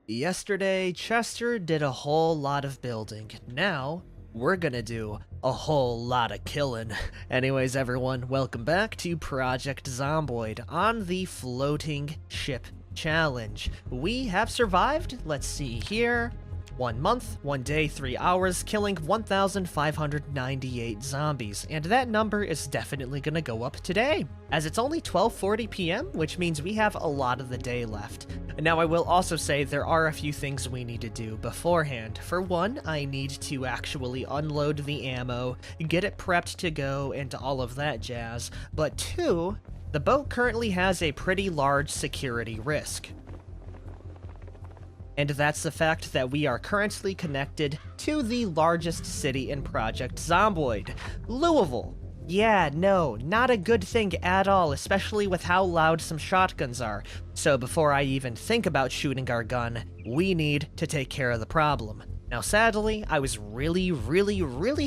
Yesterday, Chester did a whole lot of building. Now, we're gonna do a whole lot of killing. Anyways, everyone, welcome back to Project Zomboid on the Floating Ship Challenge. We have survived, let's see here, 1 month, 1 day, 3 hours, killing 1,598 zombies, and that number is definitely gonna go up today, as it's only 12:40 p.m., which means we have a lot of the day left. Now, I will also say there are a few things we need to do beforehand. For one, I need to actually unload the ammo, get it prepped to go, and all of that jazz. But two, the boat currently has a pretty large security risk. And that's the fact that we are currently connected to the largest city in Project Zomboid, Louisville. Yeah, no, not a good thing at all, especially with how loud some shotguns are. So before I even think about shooting our gun, we need to take care of the problem. Now sadly, I was really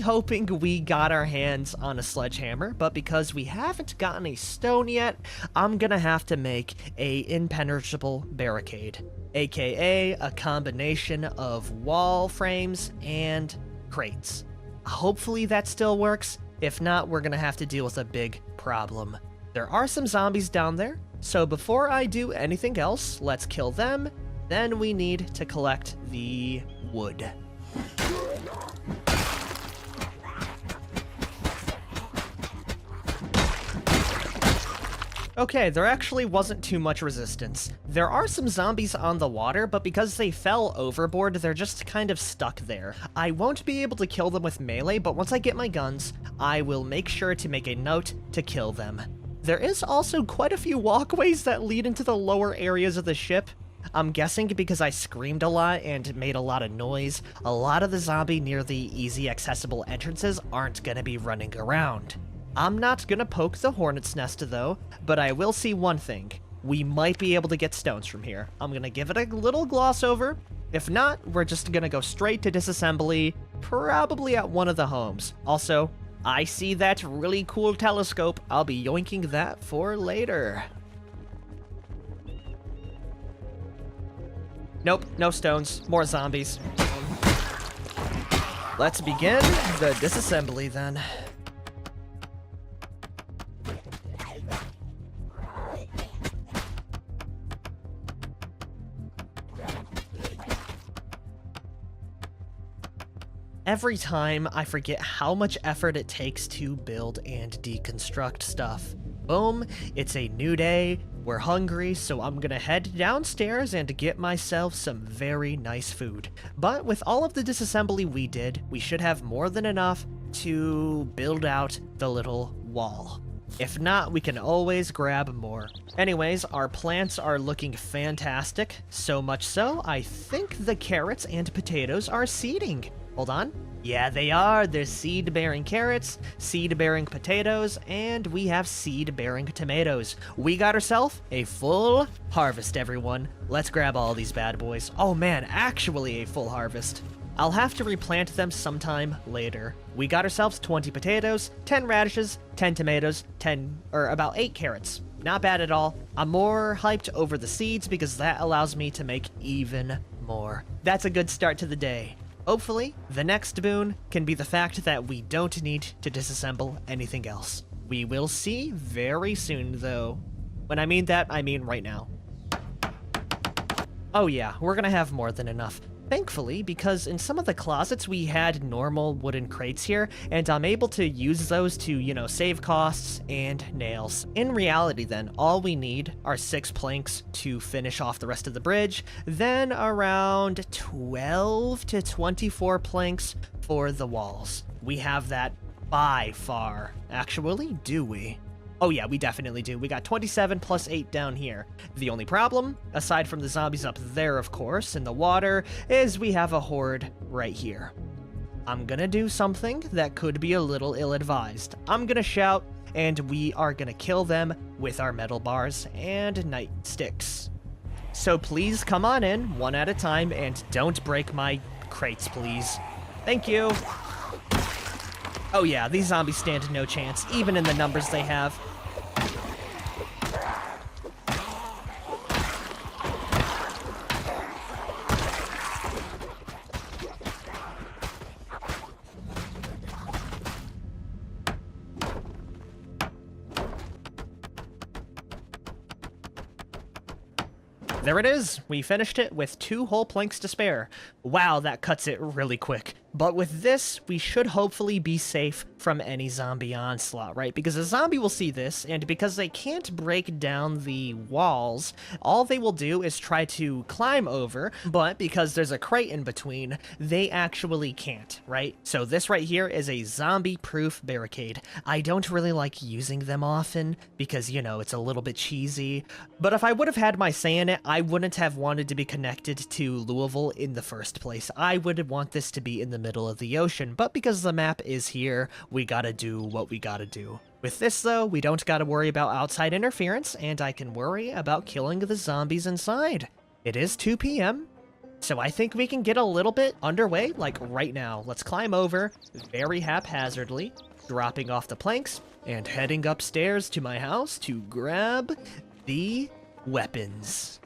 hoping we got our hands on a sledgehammer, but because we haven't gotten a stone yet, I'm gonna have to make a impenetrable barricade, aka a combination of wall frames and crates. Hopefully that still works. If not, we're gonna have to deal with a big problem. There are some zombies down there, so before I do anything else, let's kill them. Then we need to collect the wood. Okay, there actually wasn't too much resistance. There are some zombies on the water, but because they fell overboard, they're just kind of stuck there. I won't be able to kill them with melee, but once I get my guns, I will make sure to make a note to kill them. There is also quite a few walkways that lead into the lower areas of the ship. I'm guessing because I screamed a lot and made a lot of noise, a lot of the zombie near the easy accessible entrances aren't gonna be running around. I'm not gonna poke the hornet's nest though, but I will see one thing. We might be able to get stones from here. I'm gonna give it a little gloss over. If not, we're just gonna go straight to disassembly, probably at one of the homes. Also, I see that really cool telescope. I'll be yoinking that for later. Nope, no stones. More zombies. Let's begin the disassembly then. Every time, I forget how much effort it takes to build and deconstruct stuff. Boom, it's a new day, we're hungry, so I'm gonna head downstairs and get myself some very nice food. But with all of the disassembly we did, we should have more than enough to build out the little wall. If not, we can always grab more. Anyways, our plants are looking fantastic, so much so, I think the carrots and potatoes are seeding. Hold on. Yeah, they are. There's seed-bearing carrots, seed-bearing potatoes, and we have seed-bearing tomatoes. We got ourselves a full harvest, everyone. Let's grab all these bad boys. Oh man, actually a full harvest. I'll have to replant them sometime later. We got ourselves 20 potatoes, 10 radishes, 10 tomatoes, about 8 carrots. Not bad at all. I'm more hyped over the seeds because that allows me to make even more. That's a good start to the day. Hopefully, the next boon can be the fact that we don't need to disassemble anything else. We will see very soon, though. When I mean that, I mean right now. Oh yeah, we're gonna have more than enough. Thankfully, because in some of the closets we had normal wooden crates here, and I'm able to use those to, save costs and nails. In reality then, all we need are 6 planks to finish off the rest of the bridge, then around 12 to 24 planks for the walls. We have that by far. Actually, do we? Oh yeah, we definitely do. We got 27 plus 8 down here. The only problem, aside from the zombies up there, of course, in the water, is we have a horde right here. I'm gonna do something that could be a little ill-advised. I'm gonna shout, and we are gonna kill them with our metal bars and nightsticks. So please come on in, one at a time, and don't break my crates, please. Thank you. Oh yeah, these zombies stand no chance, even in the numbers they have. There it is. We finished it with 2 whole planks to spare. Wow, that cuts it really quick. But with this, we should hopefully be safe from any zombie onslaught, right? Because a zombie will see this, and because they can't break down the walls, all they will do is try to climb over, but because there's a crate in between, they actually can't, right? So this right here is a zombie-proof barricade. I don't really like using them often, because, you know, it's a little bit cheesy, but if I would have had my say in it, I wouldn't have wanted to be connected to Louisville in the first place. I would want this to be in the middle of the ocean, but because the map is here, we gotta do what we gotta do. With this though, we don't gotta worry about outside interference, and I can worry about killing the zombies inside. It is 2 p.m., so I think we can get a little bit underway, like right now. Let's climb over, very haphazardly, dropping off the planks, and heading upstairs to my house to grab the weapons.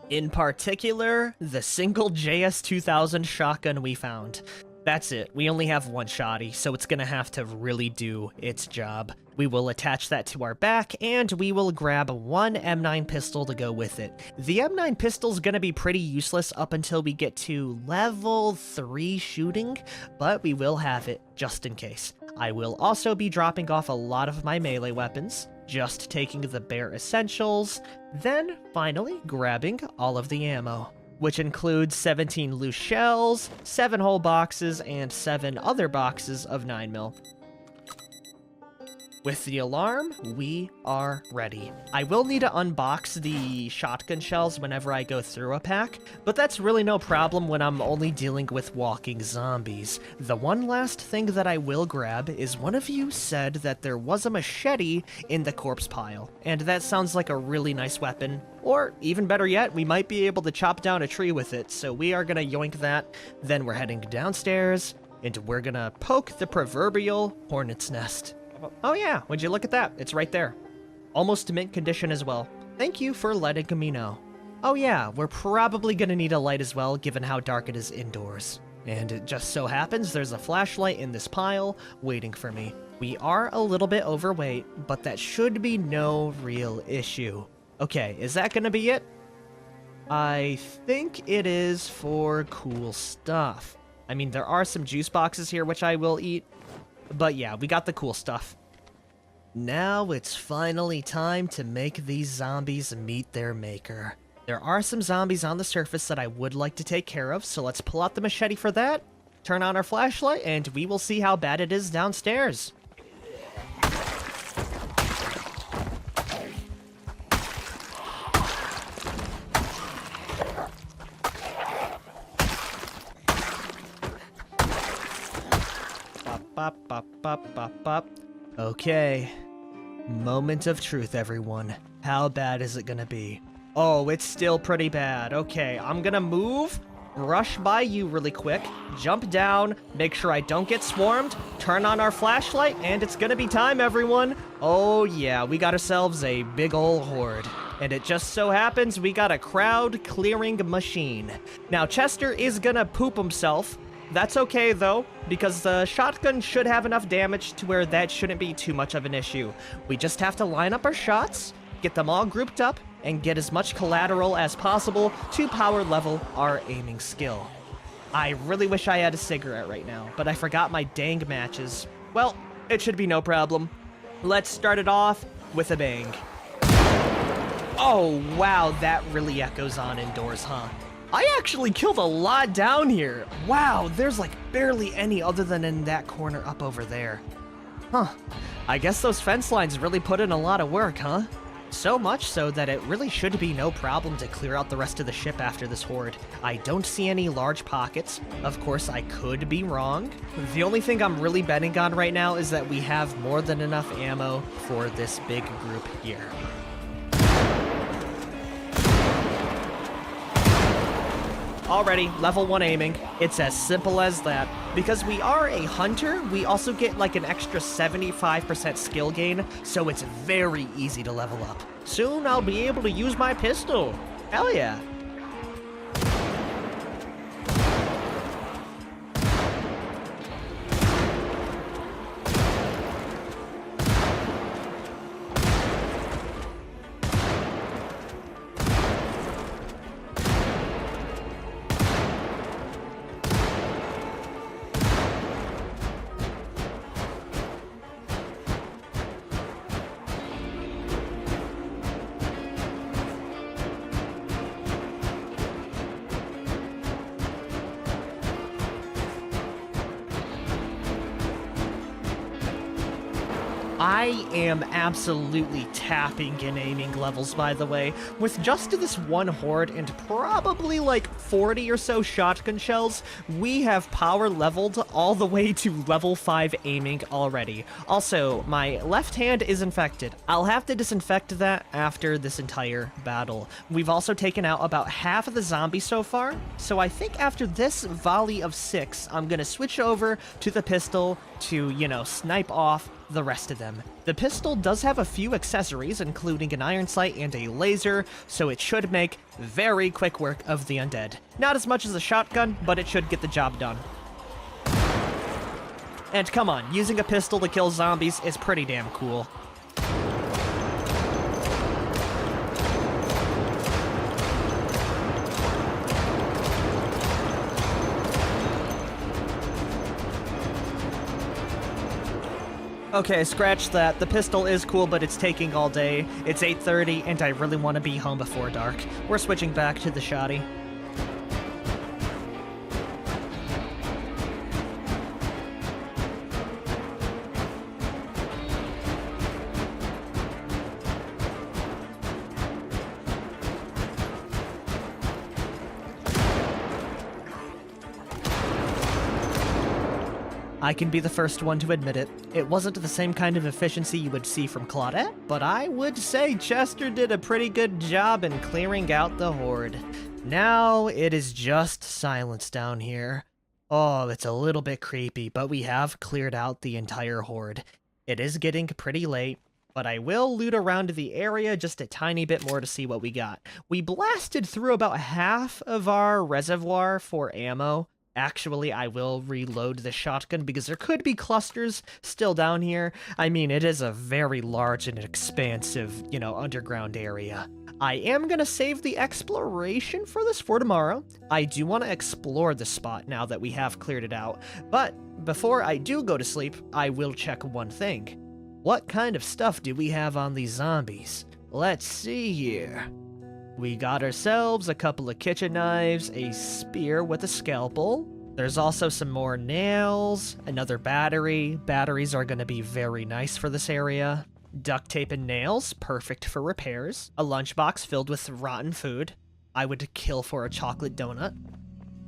In particular, the single JS2000 shotgun we found. That's it. We only have 1 shotty, so it's gonna have to really do its job. We will attach that to our back, and we will grab 1 M9 pistol to go with it. The M9 pistol's gonna be pretty useless up until we get to level 3 shooting, but we will have it just in case. I will also be dropping off a lot of my melee weapons, just taking the bare essentials, then finally grabbing all of the ammo, which includes 17 loose shells, 7 whole boxes, and 7 other boxes of 9mm. With the alarm, we are ready. I will need to unbox the shotgun shells whenever I go through a pack, but that's really no problem when I'm only dealing with walking zombies. The one last thing that I will grab is one of you said that there was a machete in the corpse pile, and that sounds like a really nice weapon. Or, even better yet, we might be able to chop down a tree with it, so we are gonna yoink that, then we're heading downstairs, and we're gonna poke the proverbial hornet's nest. Oh yeah, would you look at that? It's right there. Almost mint condition as well. Thank you for letting me know. Oh yeah, we're probably gonna need a light as well, given how dark it is indoors. And it just so happens there's a flashlight in this pile waiting for me. We are a little bit overweight, but that should be no real issue. Okay, is that gonna be it? I think it is for cool stuff. I mean, there are some juice boxes here which I will eat, but yeah, we got the cool stuff. Now it's finally time to make these zombies meet their maker. There are some zombies on the surface that I would like to take care of, so let's pull out the machete for that, turn on our flashlight, and we will see how bad it is downstairs. Bop, bop, bop, bop, bop. Okay. Moment of truth, everyone. How bad is it gonna be? Oh, it's still pretty bad. Okay, I'm gonna move, rush by you really quick, jump down, make sure I don't get swarmed, turn on our flashlight, and it's gonna be time, everyone. Oh yeah, we got ourselves a big ol' horde. And it just so happens we got a crowd clearing machine. Now, Chester is gonna poop himself. That's okay, though, because the shotgun should have enough damage to where that shouldn't be too much of an issue. We just have to line up our shots, get them all grouped up, and get as much collateral as possible to power level our aiming skill. I really wish I had a cigarette right now, but I forgot my dang matches. Well, it should be no problem. Let's start it off with a bang. Oh, wow, that really echoes on indoors, huh? I actually killed a lot down here. Wow, there's like barely any other than in that corner up over there. Huh, I guess those fence lines really put in a lot of work, huh? So much so that it really should be no problem to clear out the rest of the ship after this horde. I don't see any large pockets. Of course, I could be wrong. The only thing I'm really betting on right now is that we have more than enough ammo for this big group here. Already, level 1 aiming. It's as simple as that. Because we are a hunter, we also get like an extra 75% skill gain, so it's very easy to level up. Soon I'll be able to use my pistol. Hell yeah. I am absolutely tapping in aiming levels, by the way. With just this one horde and probably like 40 or so shotgun shells, we have power leveled all the way to level 5 aiming already. Also, my left hand is infected. I'll have to disinfect that after this entire battle. We've also taken out about half of the zombies so far, so I think after this volley of 6, I'm gonna switch over to the pistol to, you know, snipe off the rest of them. The pistol does have a few accessories, including an iron sight and a laser, so it should make very quick work of the undead. Not as much as a shotgun, but it should get the job done. And come on, using a pistol to kill zombies is pretty damn cool. Okay, scratch that. The pistol is cool, but it's taking all day. It's 8:30, and I really want to be home before dark. We're switching back to the shotty. I can be the first one to admit it. It wasn't the same kind of efficiency you would see from CO.AG, but I would say Chester did a pretty good job in clearing out the horde. Now it is just silence down here. Oh, it's a little bit creepy, but we have cleared out the entire horde. It is getting pretty late, but I will loot around the area just a tiny bit more to see what we got. We blasted through about half of our reservoir for ammo. Actually, I will reload the shotgun because there could be clusters still down here. I mean, it is a very large and expansive, you know, underground area. I am going to save the exploration for this for tomorrow. I do want to explore the spot now that we have cleared it out. But before I do go to sleep, I will check one thing. What kind of stuff do we have on these zombies? Let's see here. We got ourselves a couple of kitchen knives, a spear with a scalpel. There's also some more nails, another battery. Batteries are going to be very nice for this area. Duct tape and nails, perfect for repairs. A lunchbox filled with rotten food. I would kill for a chocolate donut.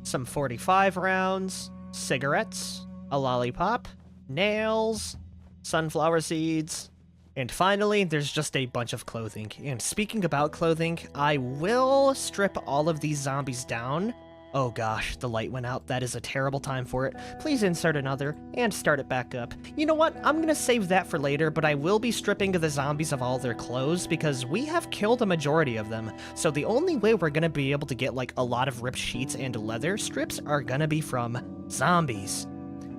Some 45 rounds, cigarettes, a lollipop, nails, sunflower seeds. And finally, there's just a bunch of clothing. And speaking about clothing, I will strip all of these zombies down. Oh gosh, the light went out. That is a terrible time for it. Please insert another and start it back up. You know what? I'm gonna save that for later, but I will be stripping the zombies of all their clothes because we have killed a majority of them. So the only way we're gonna be able to get like a lot of ripped sheets and leather strips are gonna be from zombies.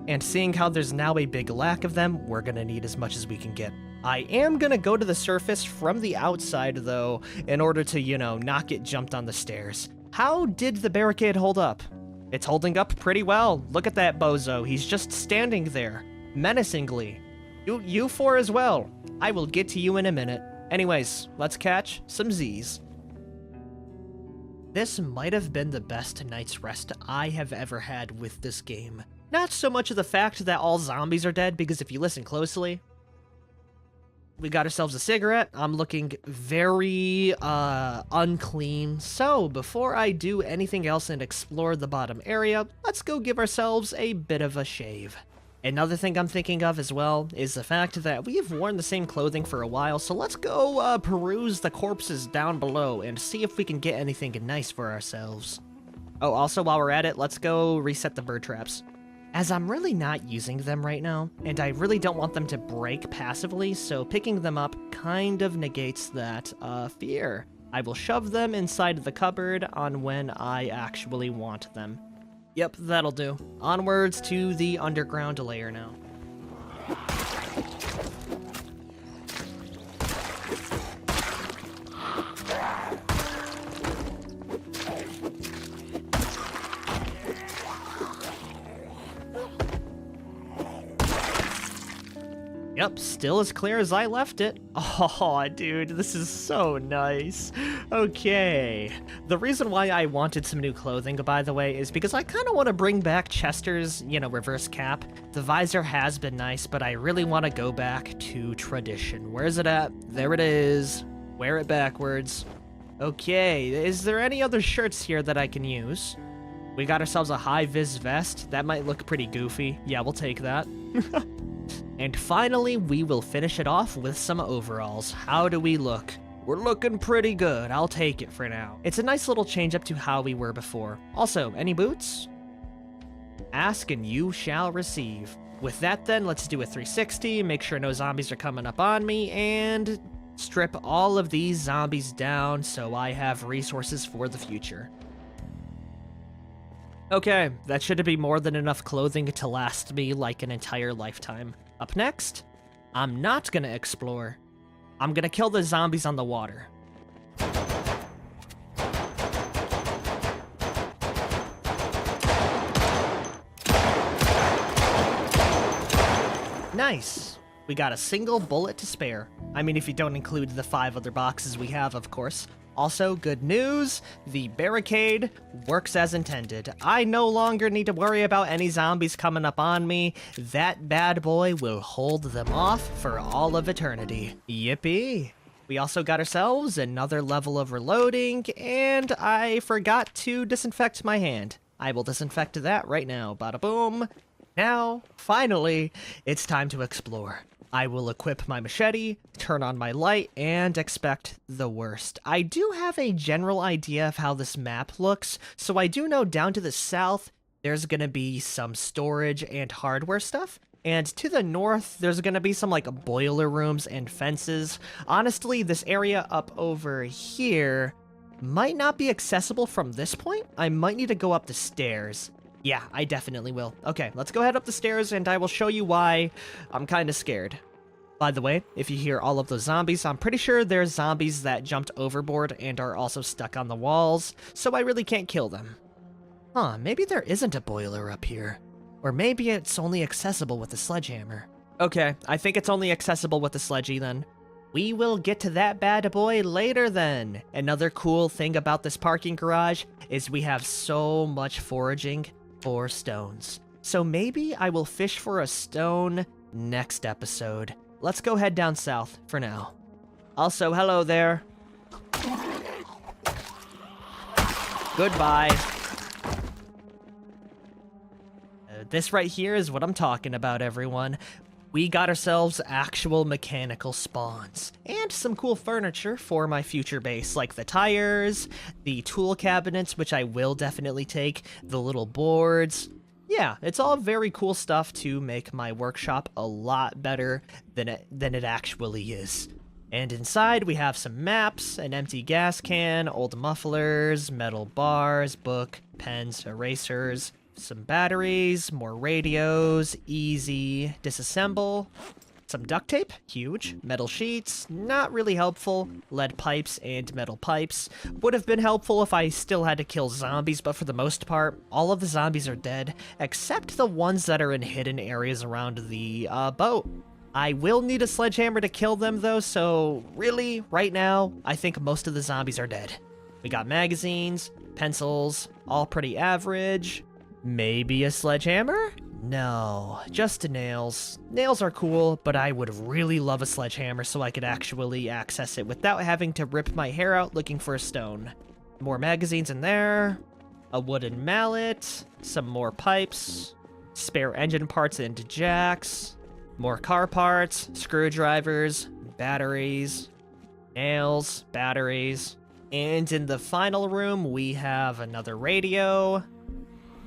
And seeing how there's now a big lack of them, we're gonna need as much as we can get. I am gonna go to the surface from the outside, though, in order to, you know, not get jumped on the stairs. How did the barricade hold up? It's holding up pretty well. Look at that bozo. He's just standing there, menacingly. You four as well. I will get to you in a minute. Anyways, let's catch some Z's. This might have been the best night's rest I have ever had with this game. Not so much of the fact that all zombies are dead, because if you listen closely, we got ourselves a cigarette. I'm looking very unclean. So before I do anything else and explore the bottom area, let's go give ourselves a bit of a shave. Another thing I'm thinking of as well is the fact that we've worn the same clothing for a while, so let's go peruse the corpses down below and see if we can get anything nice for ourselves. Oh, also while we're at it, let's go reset the bird traps. As I'm really not using them right now, and I really don't want them to break passively, so picking them up kind of negates that fear. I will shove them inside the cupboard on when I actually want them. Yep, that'll do. Onwards to the underground layer now. Yep, still as clear as I left it. Oh, dude, this is so nice. Okay. The reason why I wanted some new clothing, by the way, is because I kind of want to bring back Chester's, reverse cap. The visor has been nice, but I really want to go back to tradition. Where's it at? There it is. Wear it backwards. Okay, is there any other shirts here that I can use? We got ourselves a high-vis vest. That might look pretty goofy. Yeah, we'll take that. And finally, we will finish it off with some overalls. How do we look? We're looking pretty good. I'll take it for now. It's a nice little change up to how we were before. Also, any boots? Ask and you shall receive. With that then, let's do a 360, make sure no zombies are coming up on me, and strip all of these zombies down so I have resources for the future. Okay, that should be more than enough clothing to last me like an entire lifetime. Up next, I'm not gonna explore. I'm gonna kill the zombies on the water. Nice. We got a single bullet to spare. I mean, if you don't include the 5 other boxes we have, of course. Also, good news, the barricade works as intended. I no longer need to worry about any zombies coming up on me. That bad boy will hold them off for all of eternity. Yippee! We also got ourselves another level of reloading, and I forgot to disinfect my hand. I will disinfect that right now. Bada boom. Now, finally, it's time to explore. I will equip my machete, turn on my light, and expect the worst. I do have a general idea of how this map looks, so I do know down to the south, there's gonna be some storage and hardware stuff, and to the north, there's gonna be some, boiler rooms and fences. Honestly, this area up over here might not be accessible from this point. I might need to go up the stairs. Yeah, I definitely will. Okay, let's go head up the stairs and I will show you why I'm kind of scared. By the way, if you hear all of those zombies, I'm pretty sure there's zombies that jumped overboard and are also stuck on the walls, so I really can't kill them. Huh, maybe there isn't a boiler up here. Or maybe it's only accessible with a sledgehammer. Okay, I think it's only accessible with the sledgy then. We will get to that bad boy later then. Another cool thing about this parking garage is we have so much foraging for stones. So maybe I will fish for a stone next episode. Let's go head down south for now. Also, hello there. Goodbye. This right here is what I'm talking about, everyone. We got ourselves actual mechanical spawns, and some cool furniture for my future base, like the tires, the tool cabinets, which I will definitely take, the little boards. Yeah, it's all very cool stuff to make my workshop a lot better than it actually is. And inside we have some maps, an empty gas can, old mufflers, metal bars, book, pens, erasers, some batteries, more radios, easy, disassemble, some duct tape, huge, metal sheets, not really helpful, lead pipes and metal pipes. Would have been helpful if I still had to kill zombies, but for the most part, all of the zombies are dead, except the ones that are in hidden areas around the boat. I will need a sledgehammer to kill them though, so really, right now, I think most of the zombies are dead. We got magazines, pencils, all pretty average. Maybe a sledgehammer? No, just nails. Nails are cool, but I would really love a sledgehammer so I could actually access it without having to rip my hair out looking for a stone. More magazines in there, a wooden mallet, some more pipes, spare engine parts and jacks, more car parts, screwdrivers, batteries, nails, batteries, and in the final room we have another radio,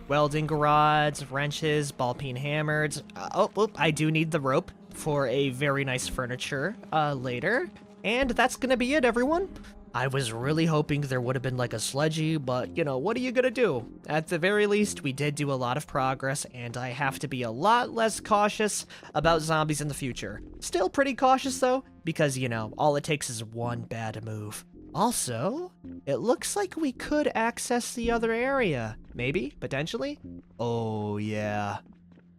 welding rods, wrenches, ball-peen hammers. I do need the rope for a very nice furniture later. And that's gonna be it, everyone. I was really hoping there would have been a sledgy, but, what are you gonna do? At the very least, we did do a lot of progress, and I have to be a lot less cautious about zombies in the future. Still pretty cautious, though, because, all it takes is one bad move. Also, it looks like we could access the other area. Maybe, potentially? Oh, yeah.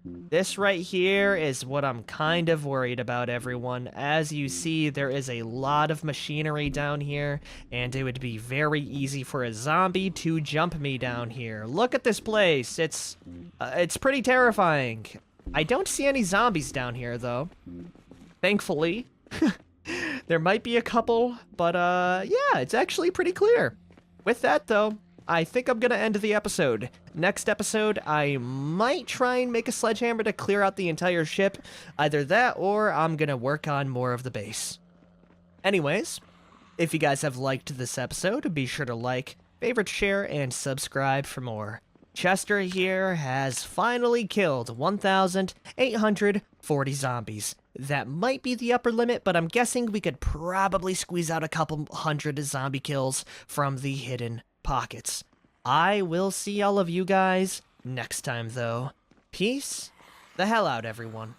This right here is what I'm kind of worried about, everyone. As you see, there is a lot of machinery down here, and it would be very easy for a zombie to jump me down here. Look at this place. It's pretty terrifying. I don't see any zombies down here, though. Thankfully. There might be a couple, but yeah, it's actually pretty clear. With that, though, I think I'm gonna end the episode. Next episode, I might try and make a sledgehammer to clear out the entire ship. Either that, or I'm gonna work on more of the base. Anyways, if you guys have liked this episode, be sure to like, favorite, share, and subscribe for more. Chester here has finally killed 1,840 zombies. That might be the upper limit, but I'm guessing we could probably squeeze out a couple hundred zombie kills from the hidden pockets. I will see all of you guys next time, though. Peace the hell out, everyone.